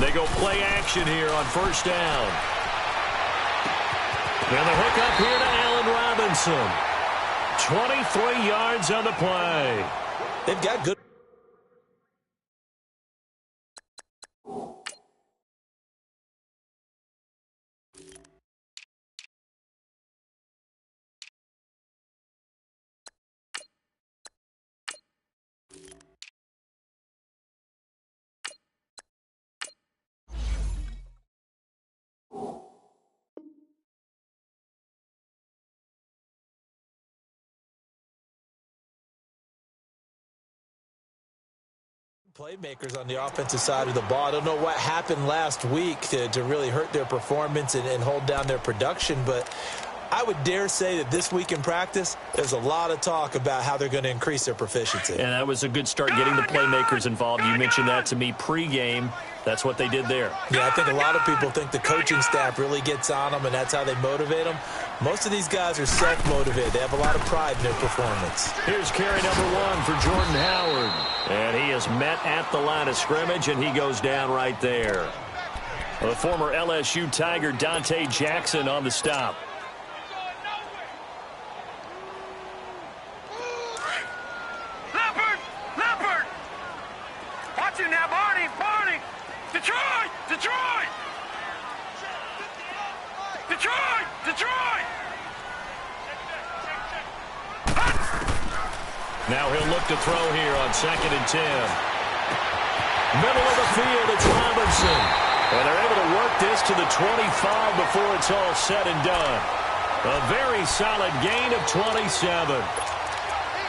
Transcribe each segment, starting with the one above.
They go play action here on first down. And the hook up here to Allen Robinson. 23 yards on the play. They've got good. Playmakers on the offensive side of the ball. I don't know what happened last week to really hurt their performance and hold down their production, but I would dare say that this week in practice, there's a lot of talk about how they're going to increase their proficiency. And that was a good start getting the playmakers involved. You mentioned that to me pregame. That's what they did there. Yeah, I think a lot of people think the coaching staff really gets on them, and that's how they motivate them. Most of these guys are self-motivated. They have a lot of pride in their performance. Here's carry number 1 for Jordan Howard. And he is met at the line of scrimmage, and he goes down right there. The former LSU Tiger Dante Jackson on the stop. Watch him now, Barney! Detroit! Now he'll look to throw here on 2nd and 10. Middle of the field, it's Robinson. And they're able to work this to the 25 before it's all said and done. A very solid gain of 27.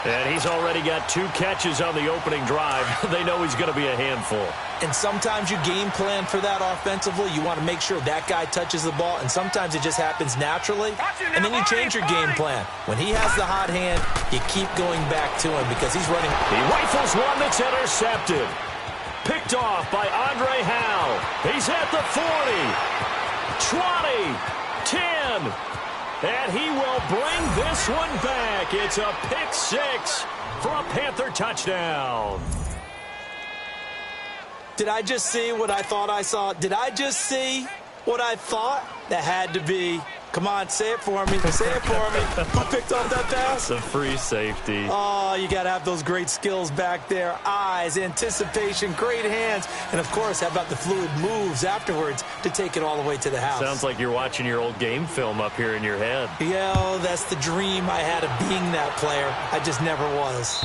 And he's already got 2 catches on the opening drive. They know he's going to be a handful. And sometimes you game plan for that offensively. You want to make sure that guy touches the ball, and sometimes it just happens naturally. And then you change your game plan. When he has the hot hand, you keep going back to him because he's running. He rifles one that's intercepted. Picked off by Andre Howe. He's at the 40, 20, 10. And he will bring this one back. It's a pick 6 for a Panther touchdown. Did I just see what I thought I saw? Did I just see what I thought? That had to be. Come on, say it for me. Say it for me. Who picked off that pass? It's a free safety. Oh, you got to have those great skills back there. Eyes, anticipation, great hands. And, of course, how about the fluid moves afterwards to take it all the way to the house? Sounds like you're watching your old game film up here in your head. Yeah, oh, that's the dream I had of being that player. I just never was.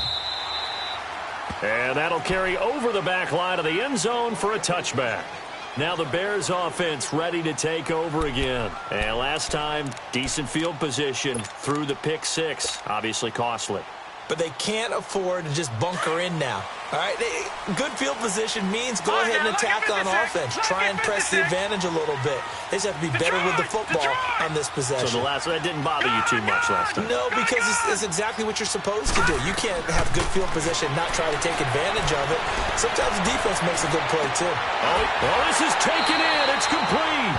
And that'll carry over the back line of the end zone for a touchback. Now the Bears offense ready to take over again. And last time, decent field position through the pick 6. Obviously costly. But they can't afford to just bunker in now. All right, good field position means go ahead and attack on offense. Try and press the advantage a little bit. They just have to be better with the football on this possession. So that didn't bother you too much last time? No, because it's exactly what you're supposed to do. You can't have good field position and not try to take advantage of it. Sometimes the defense makes a good play, too. Oh, this is taken in. It's complete.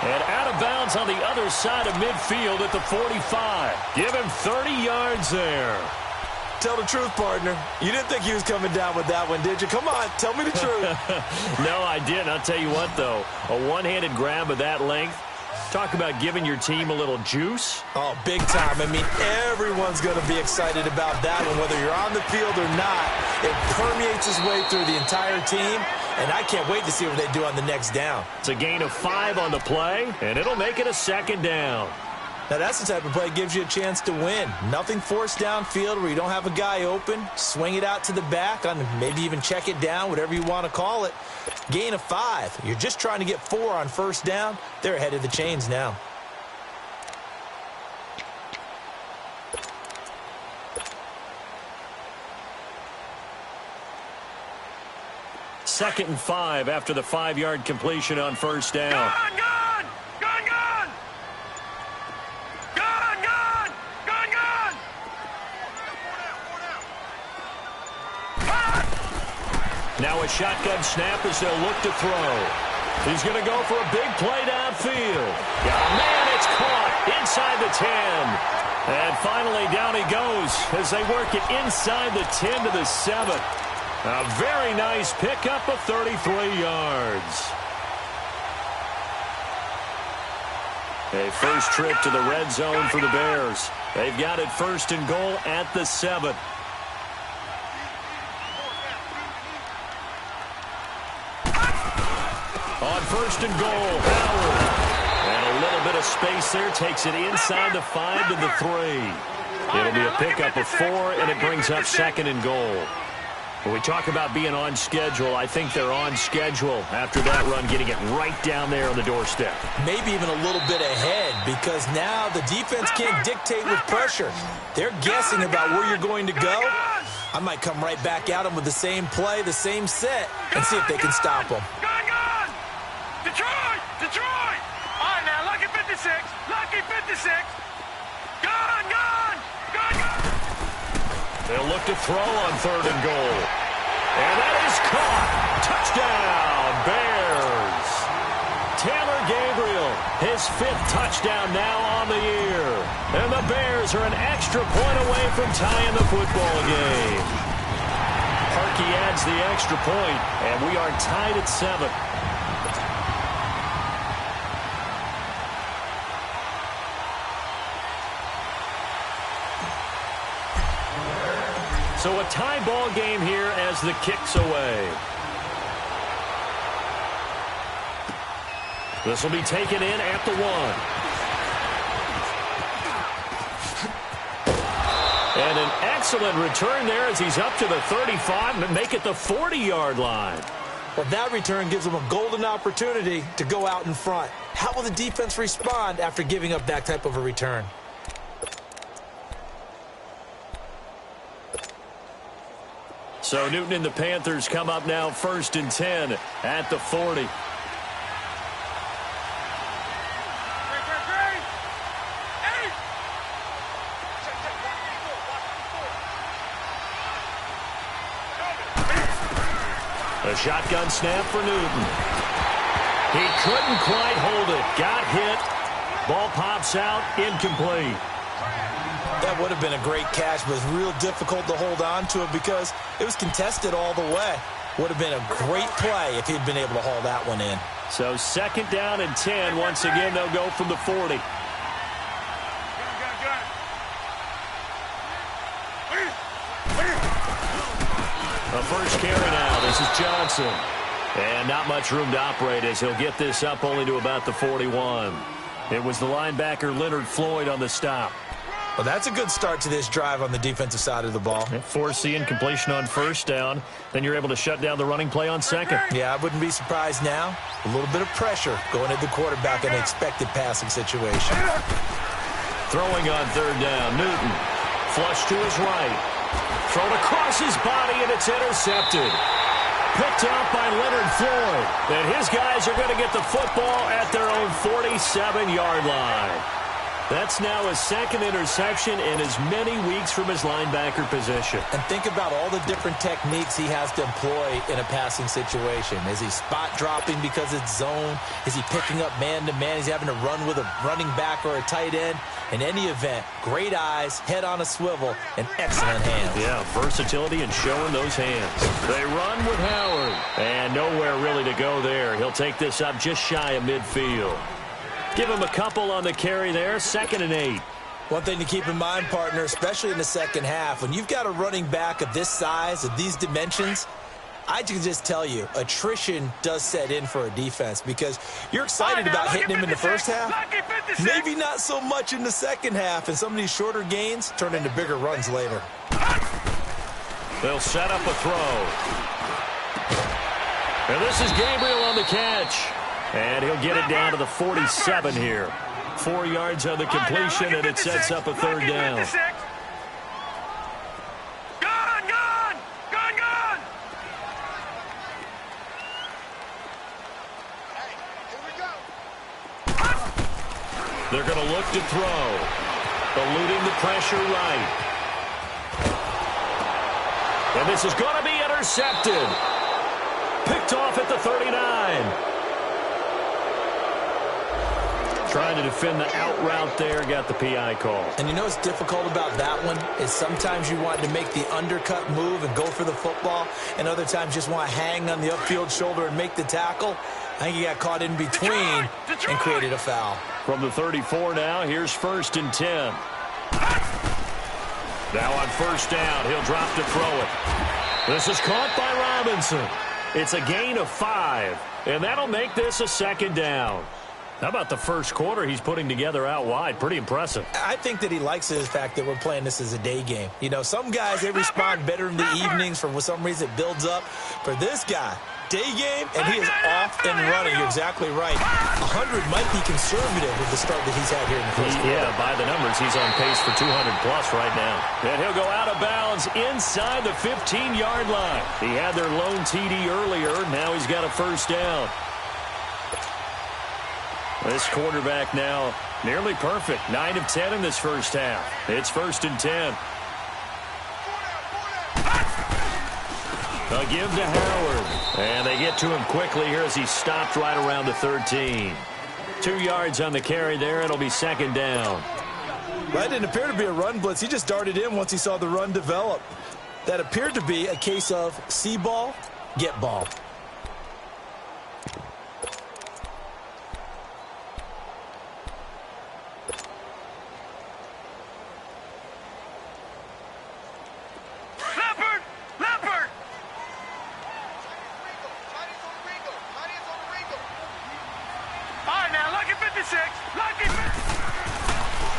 And out of bounds on the other side of midfield at the 45. Give him 30 yards there. Tell the truth, partner. You didn't think he was coming down with that one, did you? Come on, tell me the truth. No, I didn't. I'll tell you what, though. A one-handed grab of that length. Talk about giving your team a little juice. Oh, big time. I mean, everyone's going to be excited about that one, whether you're on the field or not. It permeates its way through the entire team, and I can't wait to see what they do on the next down. It's a gain of 5 on the play, and it'll make it a 2nd down. Now, that's the type of play that gives you a chance to win. Nothing forced downfield where you don't have a guy open. Swing it out to the back, on maybe even check it down, whatever you want to call it. Gain of 5. You're just trying to get 4 on first down. They're ahead of the chains now. Second and 5 after the 5-yard completion on first down. Now a shotgun snap as they'll look to throw. He's going to go for a big play downfield. Oh, man, it's caught inside the 10. And finally down he goes as they work it inside the 10 to the 7. A very nice pickup of 33 yards. A first trip to the red zone for the Bears. They've got it 1st and goal at the 7. On 1st and goal, Howard. And a little bit of space there. Takes it inside the 5 to the 3. It'll be a pickup of 4, and it brings up 2nd and goal. When we talk about being on schedule, I think they're on schedule after that run, getting it right down there on the doorstep. Maybe even a little bit ahead, because now the defense can't dictate with pressure. They're guessing about where you're going to go. I might come right back at them with the same play, the same set, and see if they can stop them. Gone! Detroit! Detroit! All right, now, lucky 56. Lucky 56. Gone! They'll look to throw on 3rd and goal. And that is caught. Touchdown, Bears. Taylor Gabriel, his 5th touchdown now on the year. And the Bears are an extra point away from tying the football game. Parkey adds the extra point, and we are tied at 7. So a tie ball game here as the kick's away. This will be taken in at the 1. And an excellent return there as he's up to the 35 and make it the 40-yard line. Well, that return gives them a golden opportunity to go out in front. How will the defense respond after giving up that type of a return? So Newton and the Panthers come up now 1st and 10 at the 40. A shotgun snap for Newton. He couldn't quite hold it. Got hit. Ball pops out. Incomplete. That would have been a great catch, but it's real difficult to hold on to it because it was contested all the way. Would have been a great play if he'd been able to haul that one in. So 2nd down and 10. Once again, they'll go from the 40. A first carry now. This is Johnson. And not much room to operate as he'll get this up only to about the 41. It was the linebacker Leonard Floyd on the stop. Well, that's a good start to this drive on the defensive side of the ball. Force the incompletion on 1st down. Then you're able to shut down the running play on 2nd. Yeah, I wouldn't be surprised now. A little bit of pressure going at the quarterback in an expected passing situation. Throwing on 3rd down. Newton. Flush to his right. Thrown across his body, and it's intercepted. Picked up by Leonard Floyd. And his guys are going to get the football at their own 47-yard line. That's now his 2nd interception in as many weeks from his linebacker position. And think about all the different techniques he has to employ in a passing situation. Is he spot dropping because it's zone? Is he picking up man-to-man? Is he having to run with a running back or a tight end? In any event, great eyes, head on a swivel, and excellent hands. Yeah, versatility and showing those hands. They run with Howard. And nowhere really to go there. He'll take this up just shy of midfield. Give him a couple on the carry there, 2nd and 8. One thing to keep in mind, partner, especially in the second half, when you've got a running back of this size, of these dimensions, I can just tell you, attrition does set in for a defense because you're excited about hitting him in the first half. Maybe not so much in the second half, and some of these shorter gains turn into bigger runs later. They'll set up a throw. And this is Gabriel on the catch. And he'll get it down to the 47 here. 4 yards on the completion, and it sets up a 3rd down. Gone! They're going to look to throw. Eluding the pressure right. And this is going to be intercepted. Picked off at the 39. trying to defend the out route there, got the PI call. And you know what's difficult about that one is sometimes you want to make the undercut move and go for the football, and other times just want to hang on the upfield shoulder and make the tackle. I think he got caught in between and created a foul. From the 34 now, here's 1st and 10. Now on 1st down, he'll drop to throw it. This is caught by Robinson. It's a gain of 5, and that'll make this a 2nd down. How about the first quarter he's putting together out wide? Pretty impressive. I think that he likes the fact that we're playing this as a day game. You know, some guys, they respond better in the evenings. For some reason, it builds up. For this guy, day game, and he is off and running. You're exactly right. 100 might be conservative with the start that he's had here in the first quarter. Yeah, by the numbers, he's on pace for 200-plus right now. And he'll go out of bounds inside the 15-yard line. He had their lone TD earlier. Now he's got a 1st down. This quarterback now nearly perfect. 9 of 10 in this first half. It's 1st and 10. A give to Howard. And they get to him quickly here as he stopped right around the 13. 2 yards on the carry there. It'll be 2nd down. That didn't appear to be a run blitz. He just darted in once he saw the run develop. That appeared to be a case of see ball, get ball.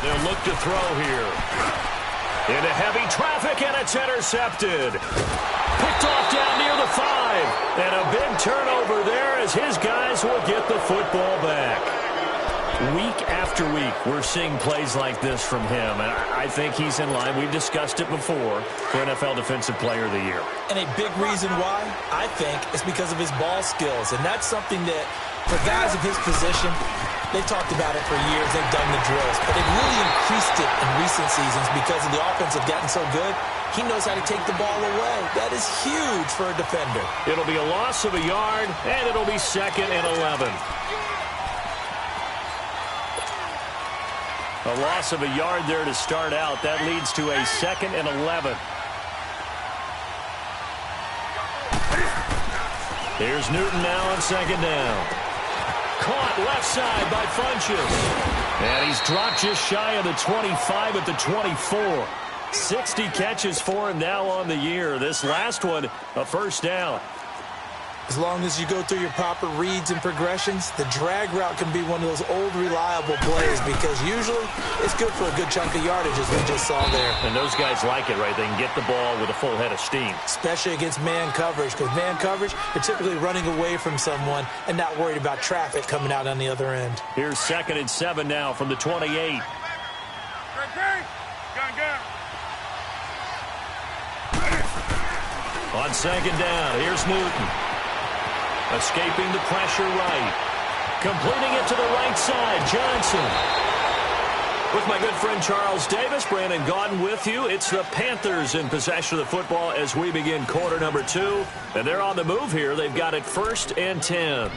They'll look to throw here. Into heavy traffic, and it's intercepted. Picked off down near the 5. And a big turnover there as his guys will get the football back. Week after week, we're seeing plays like this from him, and I think he's in line. We've discussed it before for NFL Defensive Player of the Year. And a big reason why, I think, is because of his ball skills. And that's something that, for guys of his position, they've talked about it for years. They've done the drills. But they've really increased it in recent seasons because of the offense have gotten so good. He knows how to take the ball away. That is huge for a defender. It'll be a loss of a yard, and it'll be 2nd and 11. A loss of a yard there to start out. That leads to a 2nd and 11. Here's Newton now on 2nd down. Caught left side by Funchess. And he's dropped just shy of the 25 at the 24. 60 catches for him now on the year. This last one, a 1st down. As long as you go through your proper reads and progressions, the drag route can be one of those old reliable plays because usually it's good for a good chunk of yardage, as we just saw there. And those guys like it, right? They can get the ball with a full head of steam. Especially against man coverage, because man coverage, you're typically running away from someone and not worried about traffic coming out on the other end. Here's 2nd and 7 now from the 28. On 2nd down, here's Newton. Escaping the pressure right. Completing it to the right side, Johnson. With my good friend Charles Davis, Brandon Gaudin with you. It's the Panthers in possession of the football as we begin quarter number 2. And they're on the move here. They've got it 1st and 10.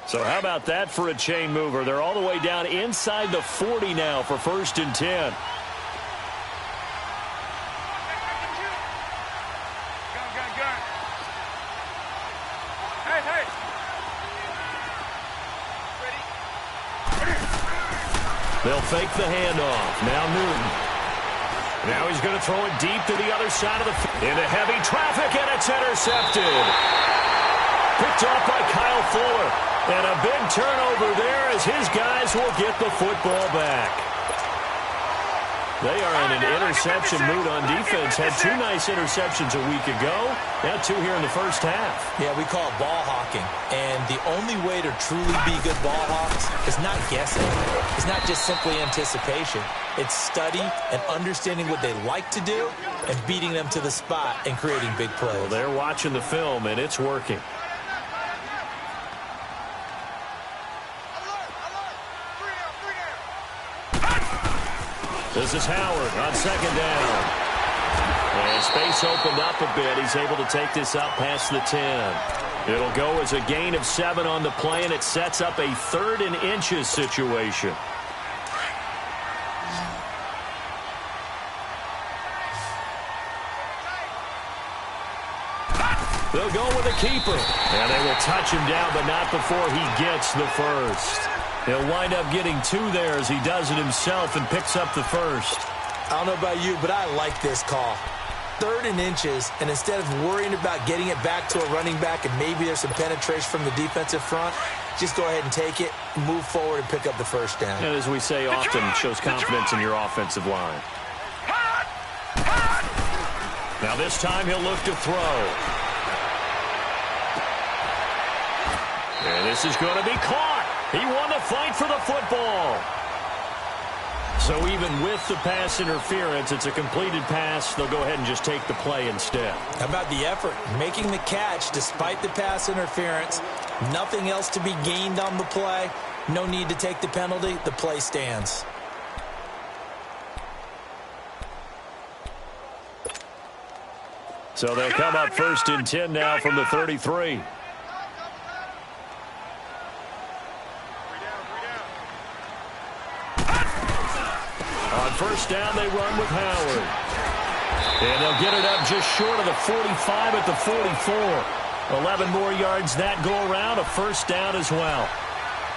So how about that for a chain mover? They're all the way down inside the 40 now for 1st and 10. They'll fake the handoff. Now Newton. Now he's going to throw it deep to the other side of the field. Into heavy traffic, and it's intercepted. Picked off by Kyle Fuller. And a big turnover there as his guys will get the football back. They are in an interception mood on defense. Had 2 nice interceptions a week ago. Now 2 here in the first half. Yeah, we call it ball hawking. And the only way to truly be good ball hawks is not guessing. It's not just simply anticipation. It's study and understanding what they like to do and beating them to the spot and creating big plays. Well, they're watching the film, and it's working. This is Howard on 2nd down. And space opened up a bit. He's able to take this up past the 10. It'll go as a gain of 7 on the play, and it sets up a 3rd and inches situation. They'll go with a keeper. And they will touch him down, but not before he gets the first. He'll wind up getting 2 there as he does it himself and picks up the first. I don't know about you, but I like this call. 3rd and inches, and instead of worrying about getting it back to a running back and maybe there's some penetration from the defensive front, just go ahead and take it, move forward, and pick up the first down. And as we say often, shows confidence in your offensive line. Now this time he'll look to throw. And this is going to be caught. He won the fight for the football. So even with the pass interference, it's a completed pass. They'll go ahead and just take the play instead. How about the effort? Making the catch despite the pass interference. Nothing else to be gained on the play. No need to take the penalty. The play stands. So they'll come up 1st and 10 now from the 33. On 1st down, they run with Howard. And they'll get it up just short of the 45 at the 44. 11 more yards that go around, a 1st down as well.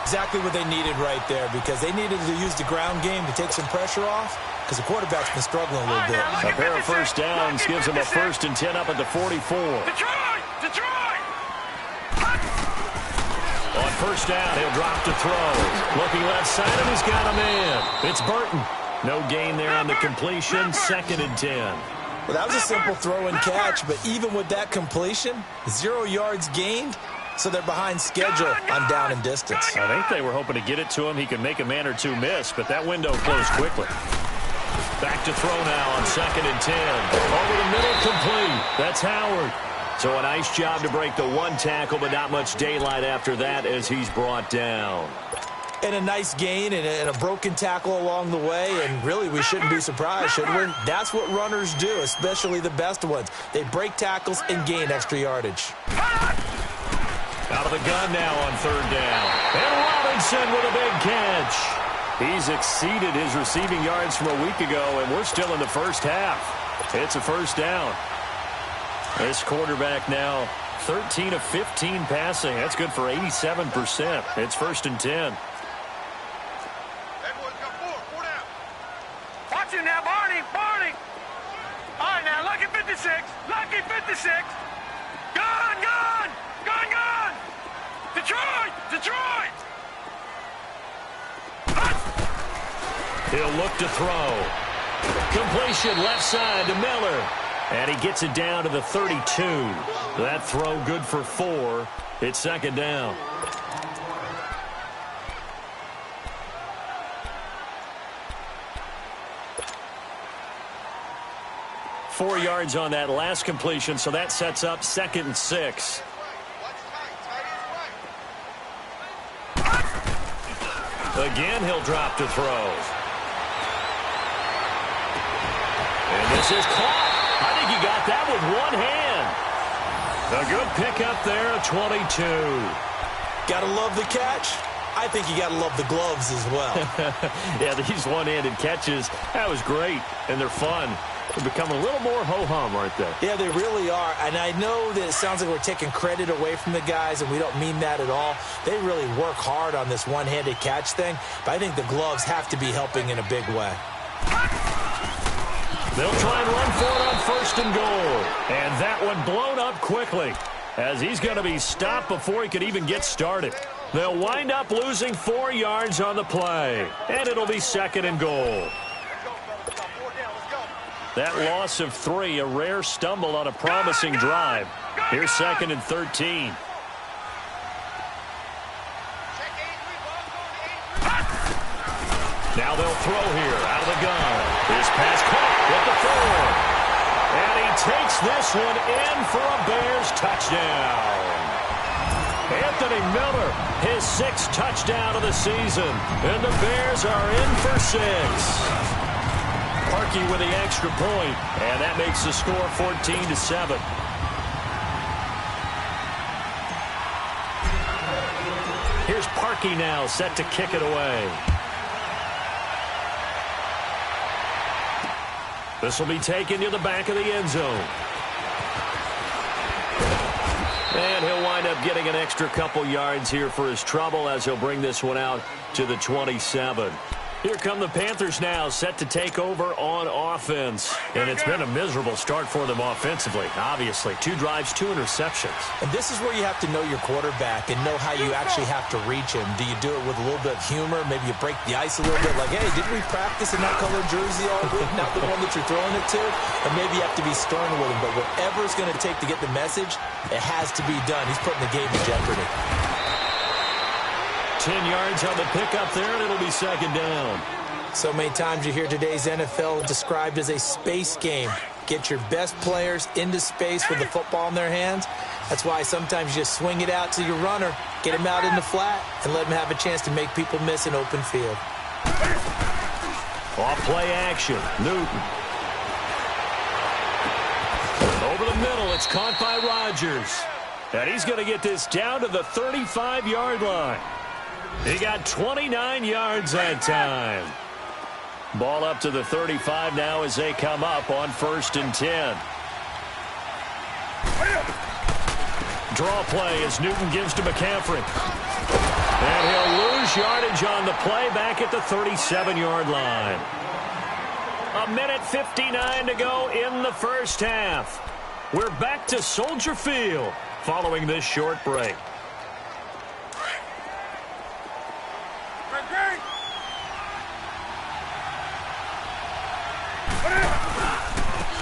Exactly what they needed right there, because they needed to use the ground game to take some pressure off, because the quarterback's been struggling a little bit. A pair of 1st downs gives them a 1st and 10 up at the 44. Detroit! On 1st down, he'll drop to throw. Looking left side, and he's got a man. It's Burton. No gain there on the completion, 2nd and 10. Well, that was a simple throw and catch, but even with that completion, 0 yards gained, so they're behind schedule on down and distance. I think they were hoping to get it to him. He could make a man or 2 miss, but that window closed quickly. Back to throw now on 2nd and 10. Over the middle, complete. That's Howard. So a nice job to break the 1 tackle, but not much daylight after that as he's brought down. And a nice gain and a broken tackle along the way, and really we shouldn't be surprised, should we? That's what runners do, especially the best ones. They break tackles and gain extra yardage. Out of the gun now on 3rd down. And Robinson with a big catch. He's exceeded his receiving yards from a week ago, and we're still in the 1st half. It's a 1st down. This quarterback now 13 of 15 passing. That's good for 87%. It's 1st and 10. Watch him now, Barney! All right, now, lucky 56! Lucky 56! Gone! Detroit! He'll look to throw. Completion left side to Miller. And he gets it down to the 32. That throw good for 4. It's 2nd down. Four yards on that last completion, so that sets up 2nd and 6. Again, he'll drop to throw. And this is caught. I think he got that with 1 hand. A good pickup there, 22. Gotta love the catch. I think you gotta love the gloves as well. Yeah, these one-handed catches, that was great, and they're fun. They're becoming a little more ho-hum, aren't they? Yeah, they really are. And I know that it sounds like we're taking credit away from the guys, and we don't mean that at all. They really work hard on this one-handed catch thing, but I think the gloves have to be helping in a big way. They'll try and run for it on 1st and goal. And that one blown up quickly, as he's going to be stopped before he could even get started. They'll wind up losing 4 yards on the play, and it'll be 2nd and goal. That loss of 3, a rare stumble on a promising drive. Here's 2nd and 13. Now they'll throw here out of the gun. His pass caught with the 4. And he takes this one in for a Bears touchdown. Anthony Miller, his 6th touchdown of the season. And the Bears are in for 6. Parkey with the extra point, and that makes the score 14-7. Lucky now set to kick it away. This will be taken to the back of the end zone. And he'll wind up getting an extra couple yards here for his trouble as he'll bring this one out to the 27. Here come the Panthers now, set to take over on offense. And it's been a miserable start for them offensively, obviously. 2 drives, 2 interceptions. And this is where you have to know your quarterback and know how you actually have to reach him. Do you do it with a little bit of humor? Maybe you break the ice a little bit, like, hey, didn't we practice in that color jersey all week? Not the one that you're throwing it to? And maybe you have to be stern with him. But whatever it's going to take to get the message, it has to be done. He's putting the game in jeopardy. 10 yards on the pickup there, and it'll be second down. So many times you hear today's NFL described as a space game. Get your best players into space with the football in their hands. That's why sometimes you just swing it out to your runner, get him out in the flat, and let him have a chance to make people miss an open field. Off play action, Newton. Over the middle, it's caught by Rodgers. And he's going to get this down to the 35-yard line. He got 29 yards that time. Ball up to the 35 now as they come up on 1st and 10. Draw play as Newton gives to McCaffrey. And he'll lose yardage on the play back at the 37-yard line. 1:59 to go in the first half. We're back to Soldier Field following this short break.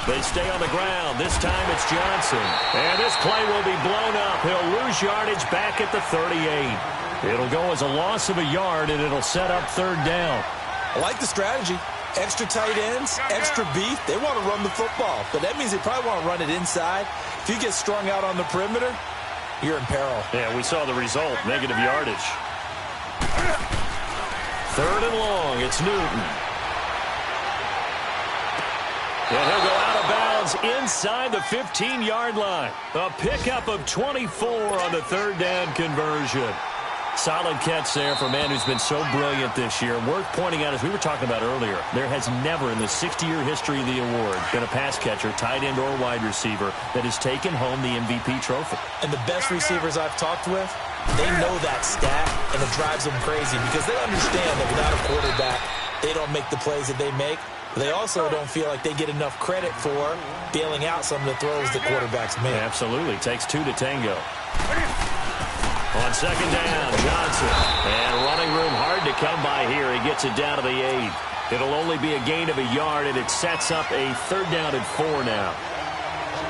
They stay on the ground. This time it's Johnson. And this play will be blown up. He'll lose yardage back at the 38. It'll go as a loss of a yard, and it'll set up 3rd down. I like the strategy. Extra tight ends, extra beef. They want to run the football, but that means they probably want to run it inside. If you get strung out on the perimeter, you're in peril. Yeah, we saw the result, negative yardage. 3rd and long, it's Newton. And he'll go out of bounds inside the 15-yard line. A pickup of 24 on the 3rd down conversion. Solid catch there for a man who's been so brilliant this year. Worth pointing out, as we were talking about earlier, there has never in the 60-year history of the award been a pass catcher, tight end or wide receiver, that has taken home the MVP trophy. And the best receivers I've talked with, they know that stat, and it drives them crazy because they understand that without a quarterback, they don't make the plays that they make. They also don't feel like they get enough credit for bailing out some of the throws that quarterbacks make. Yeah, absolutely. Takes 2 to tango. On 2nd down, Johnson. And running room hard to come by here. He gets it down to the 8. It'll only be a gain of a yard, and it sets up a 3rd down and 4 now.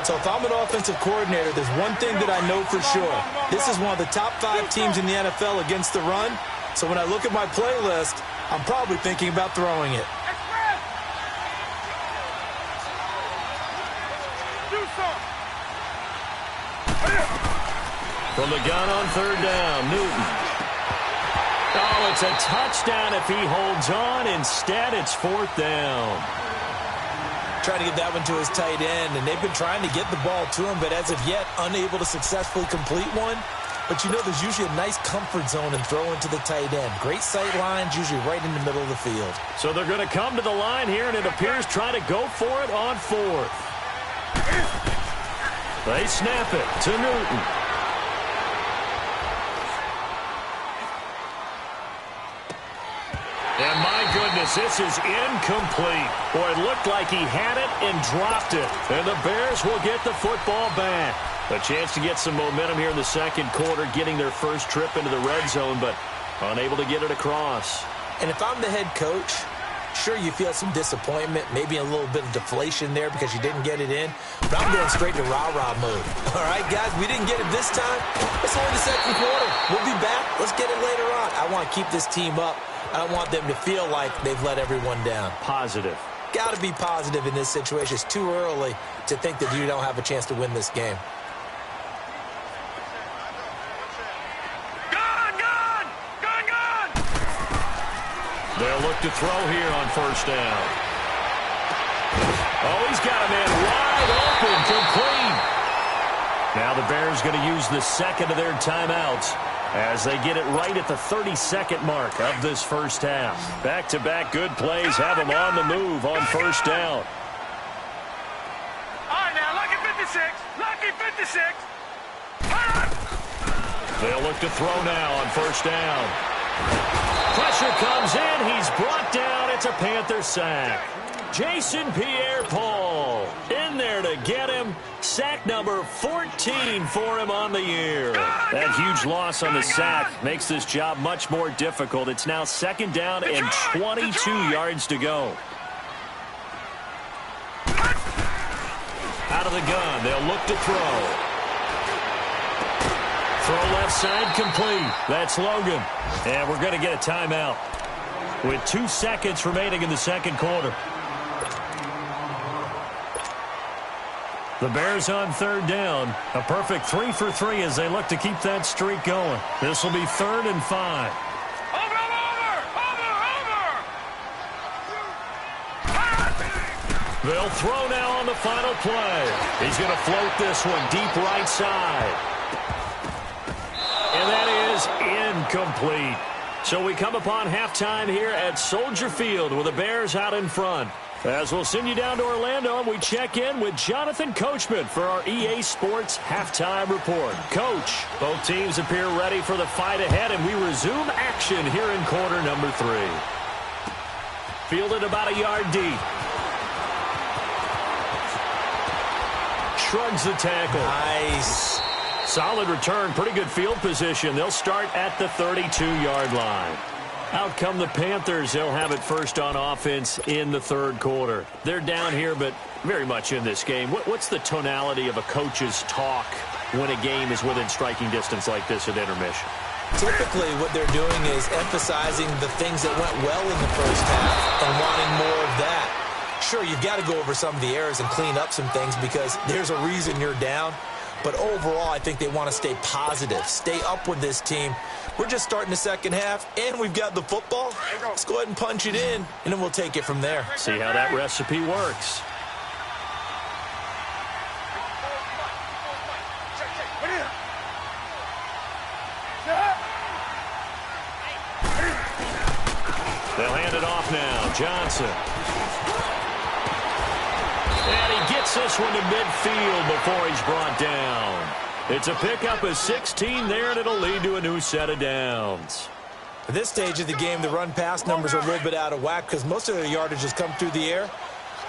So if I'm an offensive coordinator, there's one thing that I know for sure. This is one of the top 5 teams in the NFL against the run. So when I look at my playlist, I'm probably thinking about throwing it. From the gun on 3rd down, Newton. Oh, it's a touchdown if he holds on. Instead, it's 4th down. Trying to get that one to his tight end, and they've been trying to get the ball to him, but as of yet, unable to successfully complete one. But you know there's usually a nice comfort zone in throwing to the tight end. Great sight lines, usually right in the middle of the field. So they're going to come to the line here, and it appears trying to go for it on 4th. They snap it to Newton. And my goodness, this is incomplete. Boy, it looked like he had it and dropped it. And the Bears will get the football back. A chance to get some momentum here in the second quarter, getting their first trip into the red zone, but unable to get it across. And if I'm the head coach, sure, you feel some disappointment, maybe a little bit of deflation there because you didn't get it in. But I'm going straight to rah-rah mode. All right, guys, we didn't get it this time. It's only the second quarter. We'll be back. Let's get it later on. I want to keep this team up. I don't want them to feel like they've let everyone down. Positive. Got to be positive in this situation. It's too early to think that you don't have a chance to win this game. They'll look to throw here on 1st down. Oh, he's got a man wide open, complete. Now the Bears going to use the second of their timeouts as they get it right at the 32nd mark of this first half. Back-to-back good plays have them on the move on first down. All right, now, lucky 56. Lucky 56. They'll look to throw now on first down. Pressure comes in. He's brought down. It's a Panther sack. Jason Pierre-Paul in there to get him. Sack number 14 for him on the year. That huge loss on the sack makes this job much more difficult. It's now second down and 22 yards to go. Out of the gun, they'll look to throw. Throw left side complete. That's Logan. And we're going to get a timeout with 2 seconds remaining in the second quarter. The Bears on third down. A perfect 3 for 3 as they look to keep that streak going. This will be 3rd and 5. They'll throw now on the final play. He's going to float this one deep right side. And that is incomplete. So we come upon halftime here at Soldier Field with the Bears out in front. As we'll send you down to Orlando, and we check in with Jonathan Coachman for our EA Sports Halftime Report. Coach, both teams appear ready for the fight ahead, and we resume action here in quarter number 3. Fielded about a yard deep. Shrugs the tackle. Nice. Solid return, pretty good field position. They'll start at the 32-yard line. Out come the Panthers. They'll have it first on offense in the third quarter. They're down here, but very much in this game. What's the tonality of a coach's talk when a game is within striking distance like this at intermission? Typically, what they're doing is emphasizing the things that went well in the first half and wanting more of that. Sure, you've got to go over some of the errors and clean up some things because there's a reason you're down. But overall, I think they want to stay positive, stay up with this team. We're just starting the second half, and we've got the football. Let's go ahead and punch it in, and then we'll take it from there. See how that recipe works. They'll hand it off now. Johnson. And he gets this one to midfield before he's brought down. It's a pickup of 16 there, and it'll lead to a new set of downs. At this stage of the game, the run-pass numbers are a little bit out of whack because most of their yardage has come through the air.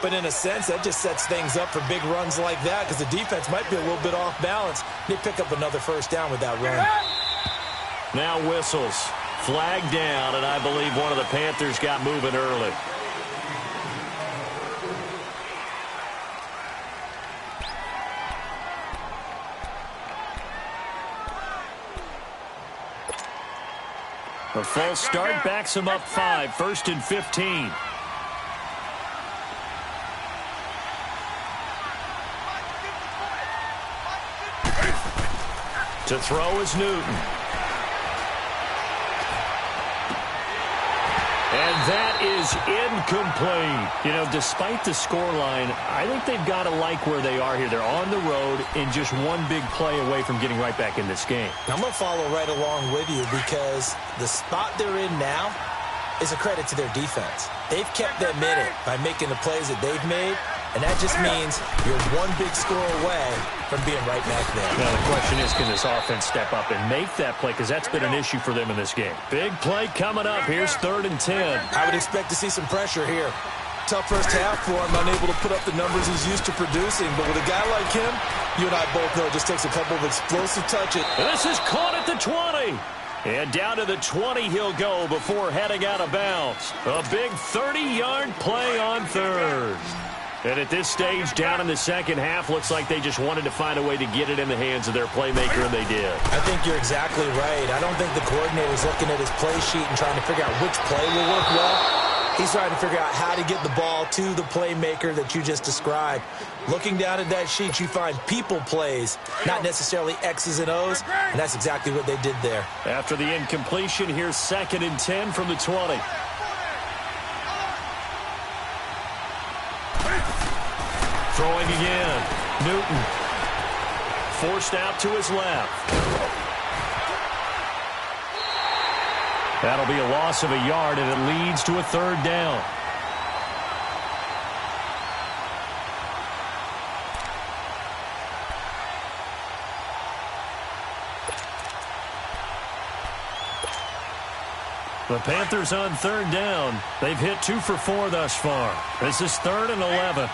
But in a sense, that just sets things up for big runs like that because the defense might be a little bit off balance. They pick up another first down with that run. Now whistles. Flag down, and I believe one of the Panthers got moving early. A false start backs him up 5, 1st and 15. To throw is Newton. And that is incomplete. You know, despite the scoreline, I think they've got to like where they are here. They're on the road and just one big play away from getting right back in this game. I'm going to follow right along with you because the spot they're in now is a credit to their defense. They've kept them in it by making the plays that they've made, and that just means you're one big score away from being right back there. Now the question is, can this offense step up and make that play? Because that's been an issue for them in this game. Big play coming up. Here's 3rd and 10. I would expect to see some pressure here. Tough first half for him, unable to put up the numbers he's used to producing. But with a guy like him, you and I both know it just takes a couple of explosive touches. And this is caught at the 20. And down to the 20 he'll go before heading out of bounds. A big 30-yard play on 3rd. And at this stage, down in the second half, looks like they just wanted to find a way to get it in the hands of their playmaker, and they did. I think you're exactly right. I don't think the coordinator's looking at his play sheet and trying to figure out which play will work well. He's trying to figure out how to get the ball to the playmaker that you just described. Looking down at that sheet, you find people plays, not necessarily X's and O's, and that's exactly what they did there. After the incompletion, here's 2nd and 10 from the 20. Throwing again. Newton. Forced out to his left. That'll be a loss of a yard, and it leads to a third down. The Panthers on third down. They've hit 2 for 4 thus far. This is 3rd and 11.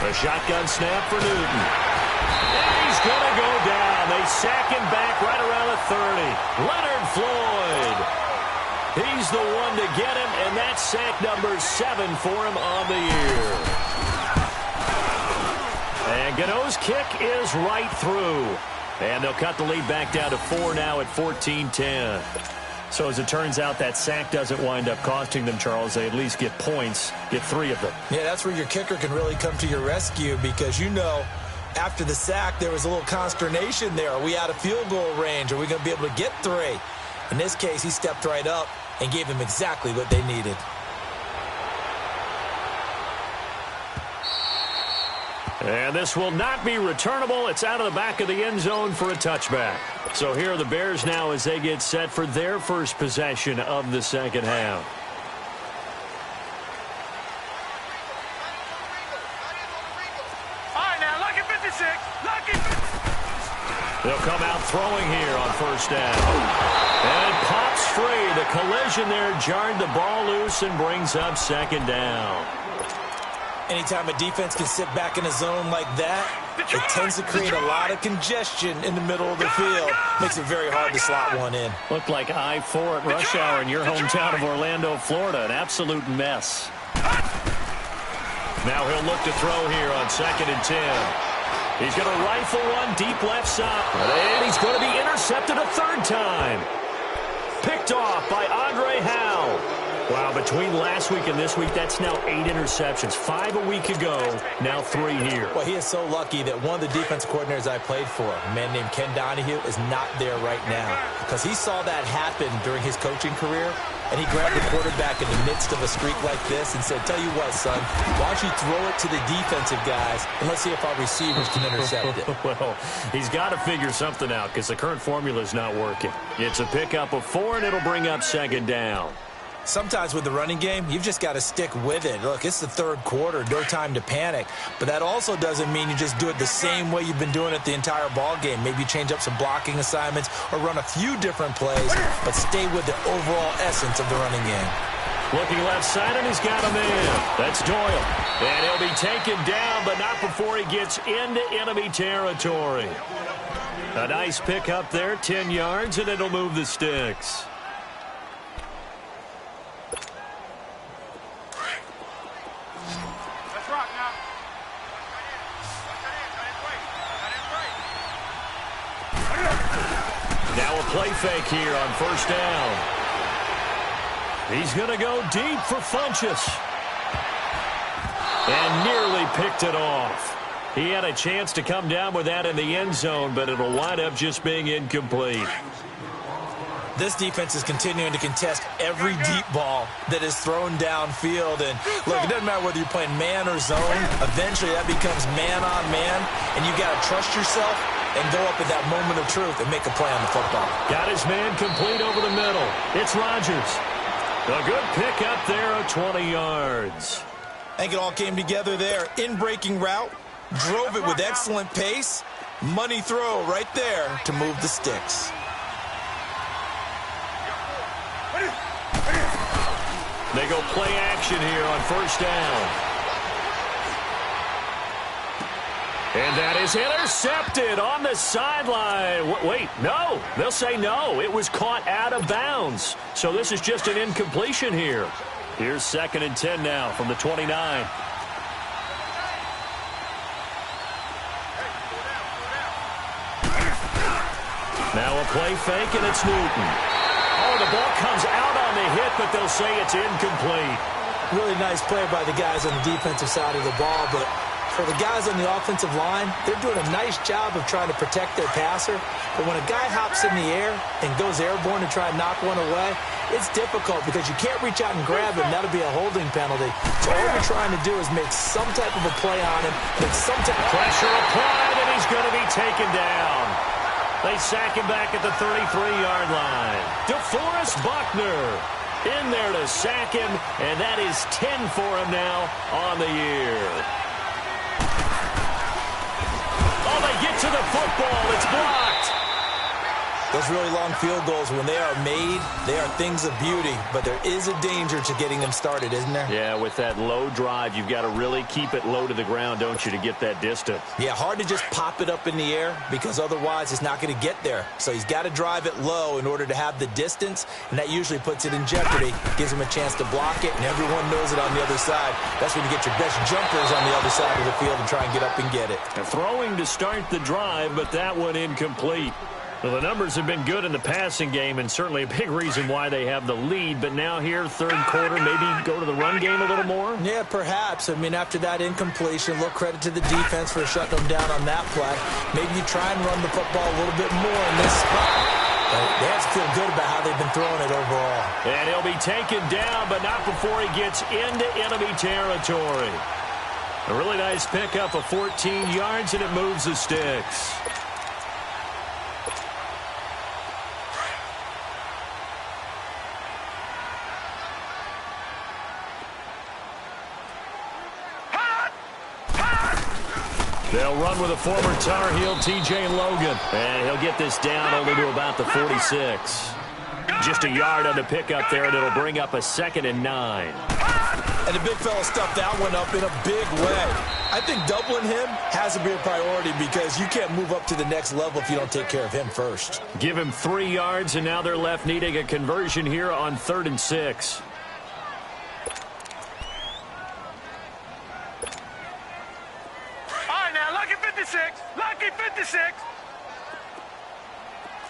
A shotgun snap for Newton. And he's going to go down. They sack him back right around the 30. Leonard Floyd. He's the one to get him, and that's sack number 7 for him on the year. And Gano's kick is right through. And they'll cut the lead back down to 4 now at 14-10. So as it turns out, that sack doesn't wind up costing them, Charles. They at least get points, get 3 of them. Yeah, that's where your kicker can really come to your rescue because, you know, after the sack, there was a little consternation there. Are we out of field goal range? Are we going to be able to get 3? In this case, he stepped right up and gave them exactly what they needed. And this will not be returnable. It's out of the back of the end zone for a touchback. So here are the Bears now as they get set for their first possession of the second half. All right, now, lucky 56. Lucky 56. They'll come out throwing here on first down. And it pops free. The collision there jarred the ball loose and brings up second down. Anytime a defense can sit back in a zone like that, it tends to create a lot of congestion in the middle of the field. Makes it very hard to slot one in. Looked like I-4 at rush hour in your hometown of Orlando, Florida. An absolute mess. Now he'll look to throw here on 2nd and 10. He's going to rifle one deep left side. And he's going to be intercepted a 3rd time. Picked off by Andre Howe. Wow, between last week and this week, that's now 8 interceptions. 5 a week ago, now 3 here. Well, he is so lucky that one of the defense coordinators I played for, a man named Ken Donahue, is not there right now. Because he saw that happen during his coaching career, and he grabbed the quarterback in the midst of a streak like this and said, tell you what, son, why don't you throw it to the defensive guys, and let's see if our receivers can intercept it. Well, he's got to figure something out because the current formula is not working. It's a pickup of 4, and it'll bring up second down. Sometimes with the running game, you've just got to stick with it. Look, it's the 3rd quarter, no time to panic. But that also doesn't mean you just do it the same way you've been doing it the entire ball game. Maybe you change up some blocking assignments or run a few different plays, but stay with the overall essence of the running game. Looking left side, and he's got a man. That's Doyle. And he'll be taken down, but not before he gets into enemy territory. A nice pickup there, 10 yards, and it'll move the sticks. Now a play fake here on first down. He's going to go deep for Funchess. And nearly picked it off. He had a chance to come down with that in the end zone, but it'll wind up just being incomplete. This defense is continuing to contest every deep ball that is thrown downfield. And, look, it doesn't matter whether you're playing man or zone. Eventually that becomes man-on-man, and you got to trust yourself and go up at that moment of truth and make a play on the football. Got his man complete over the middle. It's Rodgers. A good pickup there of 20 yards. I think it all came together there. In-breaking route, drove it with excellent pace. Money throw right there to move the sticks. They go play action here on first down. And that is intercepted on the sideline. Wait, no. They'll say no. It was caught out of bounds. So this is just an incompletion here. Here's 2nd and 10 now from the 29. Now a play fake, and it's Newton. Oh, the ball comes out on the hit, but they'll say it's incomplete. Really nice play by the guys on the defensive side of the ball, but for the guys on the offensive line, they're doing a nice job of trying to protect their passer. But when a guy hops in the air and goes airborne to try and knock one away, it's difficult because you can't reach out and grab him. That'll be a holding penalty. So all you're trying to do is make some type of a play on him, make some type of pressure applied, he's going to be taken down. They sack him back at the 33-yard line. DeForest Buckner in there to sack him, and that is 10 for him now on the year. Oh, they get to the football. It's blocked. Those really long field goals, when they are made, they are things of beauty. But there is a danger to getting them started, isn't there? Yeah, with that low drive, you've got to really keep it low to the ground, don't you, to get that distance. Yeah, hard to just pop it up in the air because otherwise it's not going to get there. So he's got to drive it low in order to have the distance, and that usually puts it in jeopardy, gives him a chance to block it, and everyone knows it on the other side. That's when you get your best jumpers on the other side of the field and try and get up and get it. And throwing to start the drive, but that one incomplete. Well, the numbers have been good in the passing game, and certainly a big reason why they have the lead. But now here, third quarter, maybe go to the run game a little more? Yeah, perhaps. I mean, after that incompletion, a little credit to the defense for shutting them down on that play. Maybe you try and run the football a little bit more in this spot. They have to feel good about how they've been throwing it overall. And he'll be taken down, but not before he gets into enemy territory. A really nice pickup of 14 yards, and it moves the sticks. They'll run with a former Tar Heel, T.J. Logan. And he'll get this down only to about the 46. Just a yard on the pickup there, and it'll bring up a 2nd and 9. And the big fella stuffed that one up in a big way. I think doubling him has to be a priority because you can't move up to the next level if you don't take care of him first. Give him 3 yards, and now they're left needing a conversion here on 3rd and 6. Lucky 56.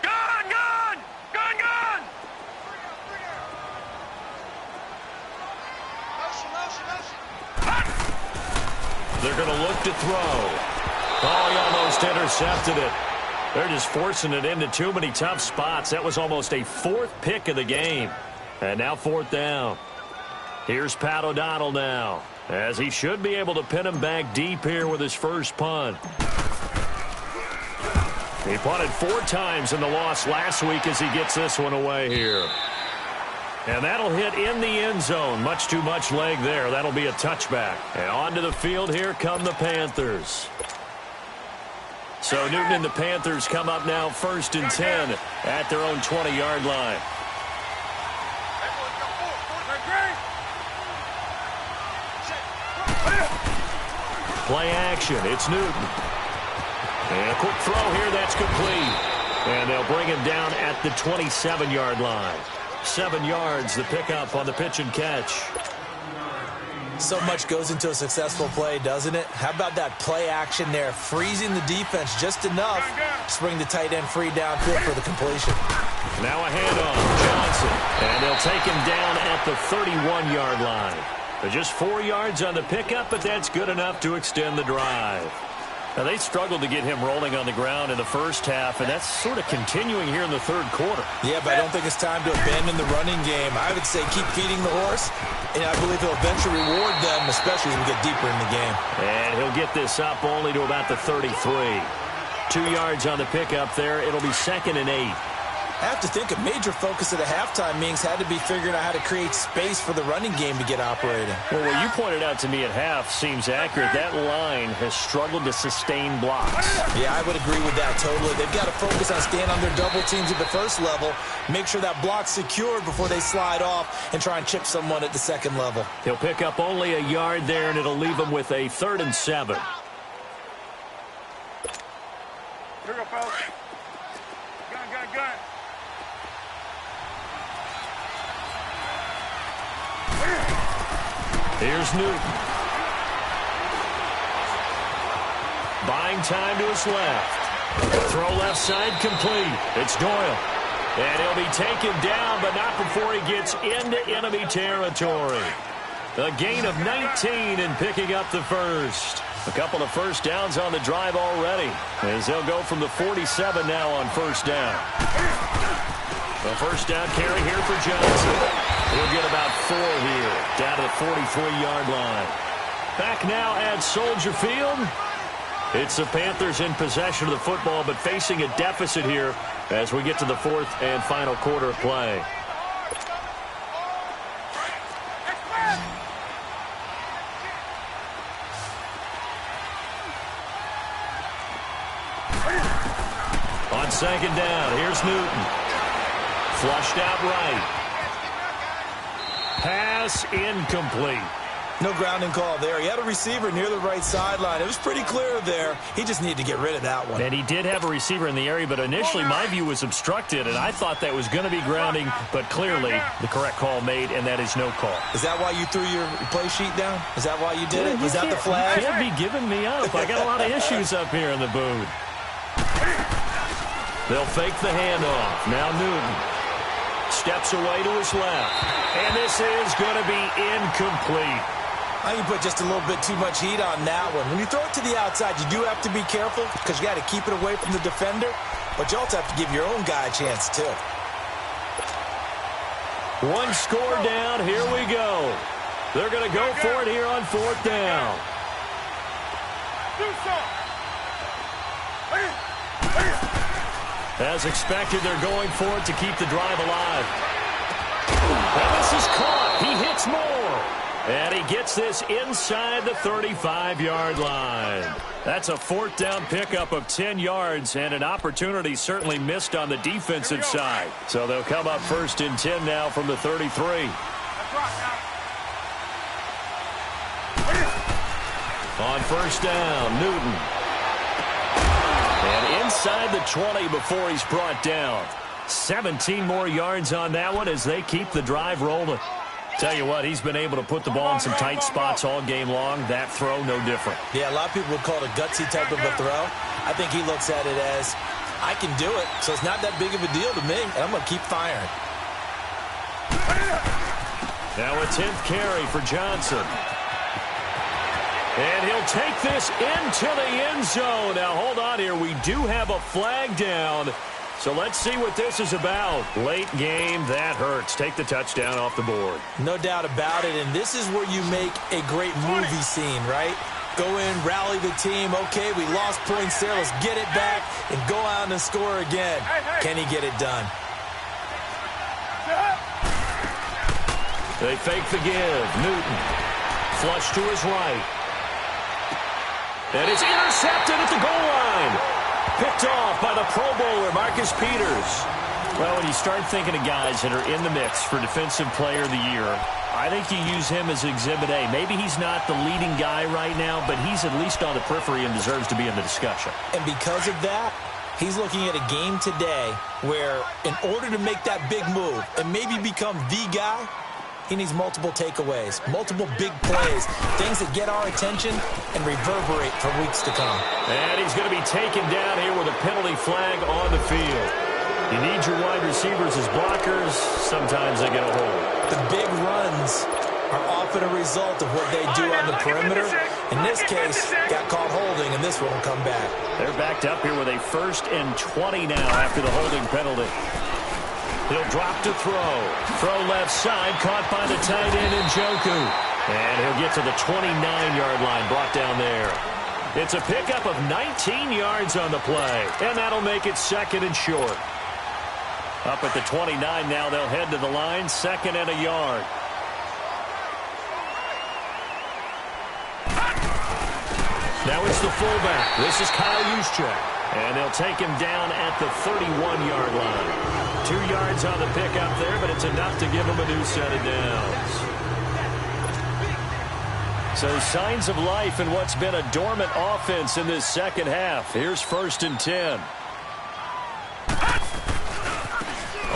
Gone, gone, gone, gone. They're going to look to throw. Oh, he almost intercepted it. They're just forcing it into too many tough spots. That was almost a 4th pick of the game. And now 4th down. Here's Pat O'Donnell now, as he should be able to pin him back deep here with his first punt. He punted 4 times in the loss last week as he gets this one away here. And that'll hit in the end zone. Much too much leg there. That'll be a touchback. And onto the field, here come the Panthers. So Newton and the Panthers come up now 1st and 10 at their own 20-yard line. Play action. It's Newton. And a quick throw here. That's complete. And they'll bring him down at the 27-yard line. 7 yards, the pickup on the pitch and catch. So much goes into a successful play, doesn't it? How about that play action there? Freezing the defense just enough to bring the tight end free downfield for the completion. Now a handoff. Johnson. And they'll take him down at the 31-yard line. Just 4 yards on the pickup, but that's good enough to extend the drive. Now, they struggled to get him rolling on the ground in the first half, and that's sort of continuing here in the third quarter. Yeah, but I don't think it's time to abandon the running game. I would say keep feeding the horse, and I believe he'll eventually reward them, especially as we get deeper in the game. And he'll get this up only to about the 33. 2 yards on the pickup there. It'll be 2nd and 8. I have to think a major focus at the halftime means had to be figuring out how to create space for the running game to get operating. Well, what you pointed out to me at half seems accurate. That line has struggled to sustain blocks. Yeah, I would agree with that totally. They've got to focus on staying on their double teams at the first level, make sure that block's secured before they slide off and try and chip someone at the second level. He'll pick up only a yard there, and it'll leave him with a 3rd and 7. Here we go, fellas. Gun, gun, gun. Here's Newton. Buying time to his left. Throw left side complete. It's Doyle. And he'll be taken down, but not before he gets into enemy territory. A gain of 19 and picking up the first. A couple of first downs on the drive already, as they'll go from the 47 now on first down. A first down carry here for Johnson. He'll get about 4 here, down to the 43-yard line. Back now at Soldier Field. It's the Panthers in possession of the football, but facing a deficit here as we get to the fourth and final quarter of play. On second down, here's Newton. Flushed out right. Pass incomplete. No grounding call there. He had a receiver near the right sideline. It was pretty clear there. He just needed to get rid of that one. And he did have a receiver in the area, but initially my view was obstructed, and I thought that was going to be grounding, but clearly the correct call made, and that is no call. Is that why you threw your play sheet down? Is that why you did it? Was that the flag? You can't be giving me up. I got a lot of issues up here in the booth. They'll fake the handoff. Now Newton steps away to his left, and this is going to be incomplete. I think you put just a little bit too much heat on that one. When you throw it to the outside, you do have to be careful because you got to keep it away from the defender, but you also have to give your own guy a chance too. One score down. Here we go. They're going to go for it here on fourth down. As expected, they're going for it to keep the drive alive. And this is caught. He hits more. And he gets this inside the 35-yard line. That's a fourth down pickup of 10 yards and an opportunity certainly missed on the defensive side. So they'll come up first and 10 now from the 33. On first down, Newton. And inside the 20 before he's brought down. 17 more yards on that one as they keep the drive rolling. Tell you what, he's been able to put the ball in some tight spots all game long. That throw, no different. Yeah, a lot of people would call it a gutsy type of a throw. I think he looks at it as, I can do it, so it's not that big of a deal to me, and I'm going to keep firing. Now a 10th carry for Johnson. And he'll take this into the end zone. Now, hold on here. We do have a flag down. So let's see what this is about. Late game, that hurts. Take the touchdown off the board. No doubt about it, and this is where you make a great movie scene, right? Go in, rally the team. Okay, we lost points there. Let's get it back and go out and score again. Can he get it done? They fake the give. Newton. Flush to his right. And it's intercepted at the goal line. Picked off by the Pro Bowler, Marcus Peters. Well, when you start thinking of guys that are in the mix for Defensive Player of the Year, I think you use him as Exhibit A. Maybe he's not the leading guy right now, but he's at least on the periphery and deserves to be in the discussion. And because of that, he's looking at a game today where in order to make that big move and maybe become the guy, he needs multiple takeaways, multiple big plays, things that get our attention and reverberate for weeks to come. And he's going to be taken down here with a penalty flag on the field. You need your wide receivers as blockers. Sometimes they get a hold. The big runs are often a result of what they do on the perimeter. In this case, got caught holding, and this one will come back. They're backed up here with a 1st and 20 now after the holding penalty. He'll drop to throw. Throw left side, caught by the tight end Njoku. And he'll get to the 29-yard line, brought down there. It's a pickup of 19 yards on the play, and that'll make it 2nd and short. Up at the 29 now, they'll head to the line, 2nd and a yard. Now it's the fullback. This is Kyle Juszczyk. And they'll take him down at the 31-yard line. 2 yards on the pickup there, but it's enough to give him a new set of downs. So signs of life in what's been a dormant offense in this second half. Here's 1st and 10.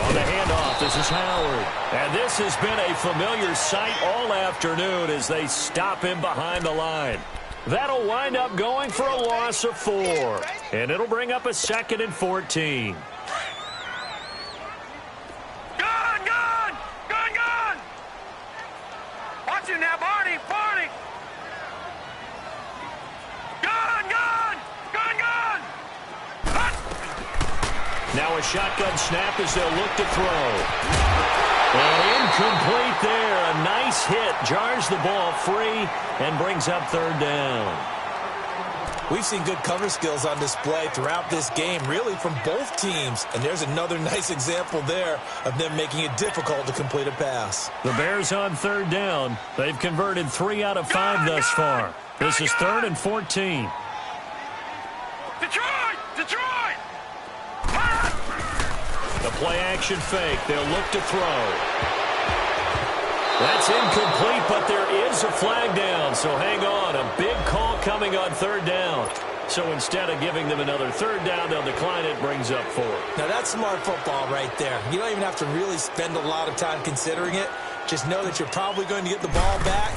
On the handoff, this is Howard. And this has been a familiar sight all afternoon as they stop him behind the line. That'll wind up going for a loss of 4. And it'll bring up a 2nd and 14. Gun! Watch it now, Barney! Gun! Now a shotgun snap as they'll look to throw. And incomplete there. A nice hit. Jars the ball free and brings up 3rd down. We've seen good cover skills on display throughout this game, really from both teams. And there's another nice example there of them making it difficult to complete a pass. The Bears on third down. They've converted 3 out of 5 thus far. This is 3rd and 14. Detroit! Detroit! The play-action fake. They'll look to throw. That's incomplete, but there is a flag down, so hang on. A big call coming on third down. So instead of giving them another third down, they'll decline it, brings up 4. Now, that's smart football right there. You don't even have to really spend a lot of time considering it. Just know that you're probably going to get the ball back.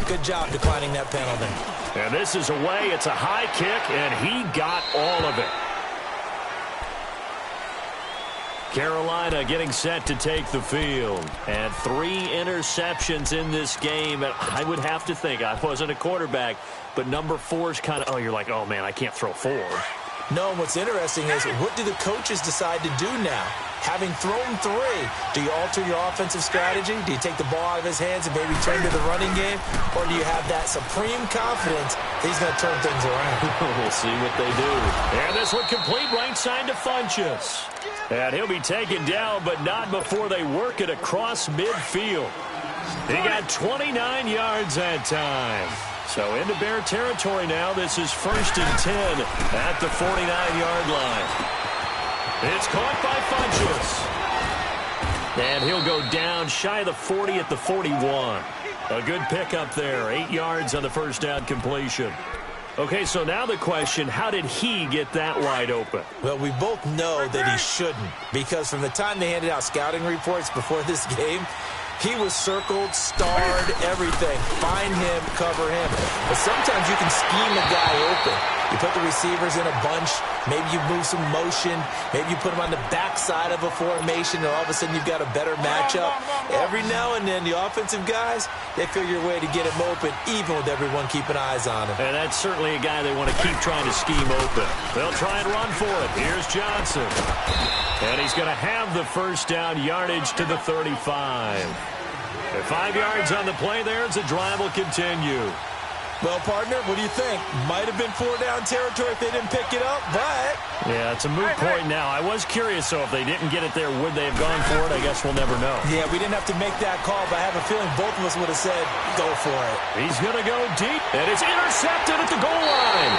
Good job declining that penalty. And this is away. It's a high kick, and he got all of it. Carolina getting set to take the field. And 3 interceptions in this game. And I would have to think, I wasn't a quarterback, but number 4's kind of, you're like, oh, man, I can't throw 4. No, and what's interesting is, what do the coaches decide to do now? Having thrown 3, do you alter your offensive strategy? Do you take the ball out of his hands and maybe turn to the running game? Or do you have that supreme confidence that he's going to turn things around? We'll see what they do. And this one complete, right side to Funchess. And he'll be taken down, but not before they work it across midfield. He got 29 yards that time. So into Bear territory now. This is 1st and 10 at the 49-yard line. It's caught by Funchess. And he'll go down shy of the 40 at the 41. A good pickup there. 8 yards on the first down completion. Okay, so now the question, how did he get that wide open? Well, we both know that he shouldn't, because from the time they handed out scouting reports before this game, he was circled, starred, everything. Find him, cover him. But sometimes you can scheme a guy open. You put the receivers in a bunch. Maybe you move some motion. Maybe you put them on the backside of a formation, and all of a sudden you've got a better matchup. Every now and then, the offensive guys, they figure a way to get him open, even with everyone keeping eyes on him. And that's certainly a guy they want to keep trying to scheme open. They'll try and run for it. Here's Johnson. And he's going to have the first down, yardage to the 35. And 5 yards on the play there as the drive will continue. Well, partner, what do you think? Might have been 4-down territory if they didn't pick it up, but... Yeah, it's a moot point now. I was curious, so if they didn't get it there, would they have gone for it? I guess we'll never know. Yeah, we didn't have to make that call, but I have a feeling both of us would have said, go for it. He's going to go deep, and it's intercepted at the goal line.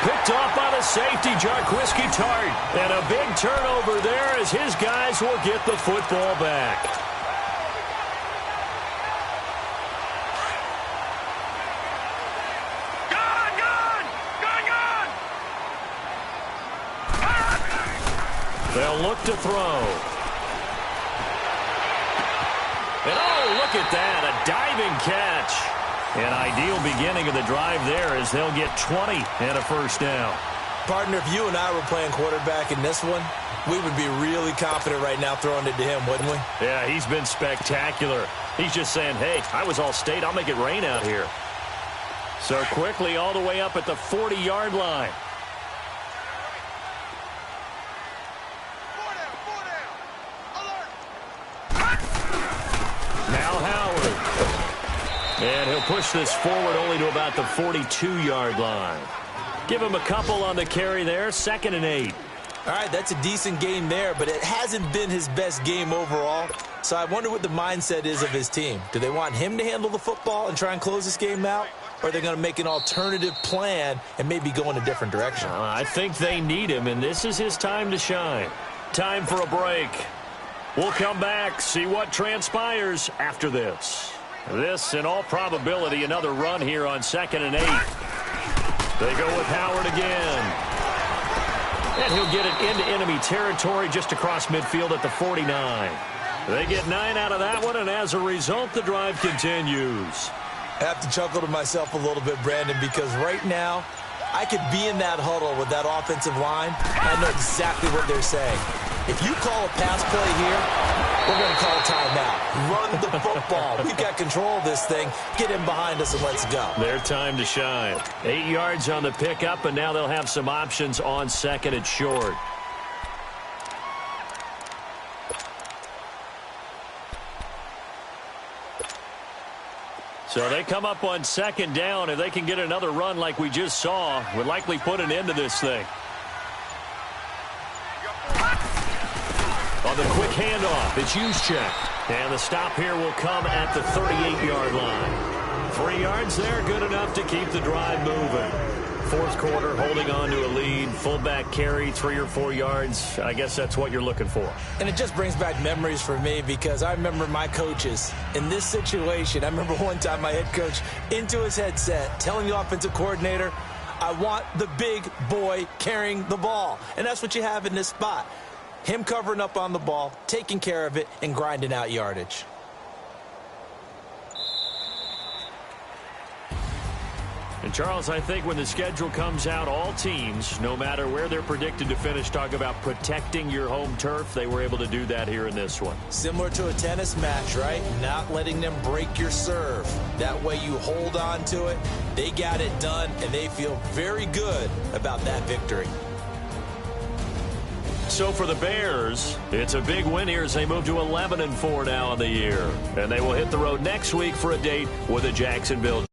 Picked off by the safety, Jarquiski Tart. And a big turnover there as his guys will get the football back. They'll look to throw. And oh, look at that, a diving catch. An ideal beginning of the drive there as they'll get 20 and a first down. Partner, if you and I were playing quarterback in this one, we would be really confident right now throwing it to him, wouldn't we? Yeah, he's been spectacular. He's just saying, hey, I was all state. I'll make it rain out here. So quickly all the way up at the 40-yard line. And he'll push this forward only to about the 42-yard line. Give him a couple on the carry there. 2nd and 8. All right, that's a decent game there, but it hasn't been his best game overall. So I wonder what the mindset is of his team. Do they want him to handle the football and try and close this game out? Or are they going to make an alternative plan and maybe go in a different direction? I think they need him, and this is his time to shine. Time for a break. We'll come back, see what transpires after this. This, in all probability, another run here on 2nd and 8. They go with Howard again. And he'll get it into enemy territory just across midfield at the 49. They get 9 out of that one, and as a result, the drive continues. I have to chuckle to myself a little bit, Brandon, because right now, I could be in that huddle with that offensive line, and I know exactly what they're saying. If you call a pass play here, we're going to call a timeout. Run the football. We've got control of this thing. Get in behind us and let's go. Their time to shine. 8 yards on the pickup, and now they'll have some options on 2nd and short. So they come up on second down. If they can get another run like we just saw, would likely put an end to this thing. On the quick handoff, it's Juszczyk. And the stop here will come at the 38-yard line. 3 yards there, good enough to keep the drive moving. Fourth quarter, holding on to a lead. Fullback carry, 3 or 4 yards. I guess that's what you're looking for. And it just brings back memories for me because I remember my coaches in this situation. I remember one time my head coach into his headset telling the offensive coordinator, I want the big boy carrying the ball. And that's what you have in this spot. Him covering up on the ball, taking care of it, and grinding out yardage. And, Charles, I think when the schedule comes out, all teams, no matter where they're predicted to finish, talk about protecting your home turf. They were able to do that here in this one. Similar to a tennis match, right? Not letting them break your serve. That way you hold on to it. They got it done, and they feel very good about that victory. So for the Bears, it's a big win here as they move to 11-4 now in the year. And they will hit the road next week for a date with the Jacksonville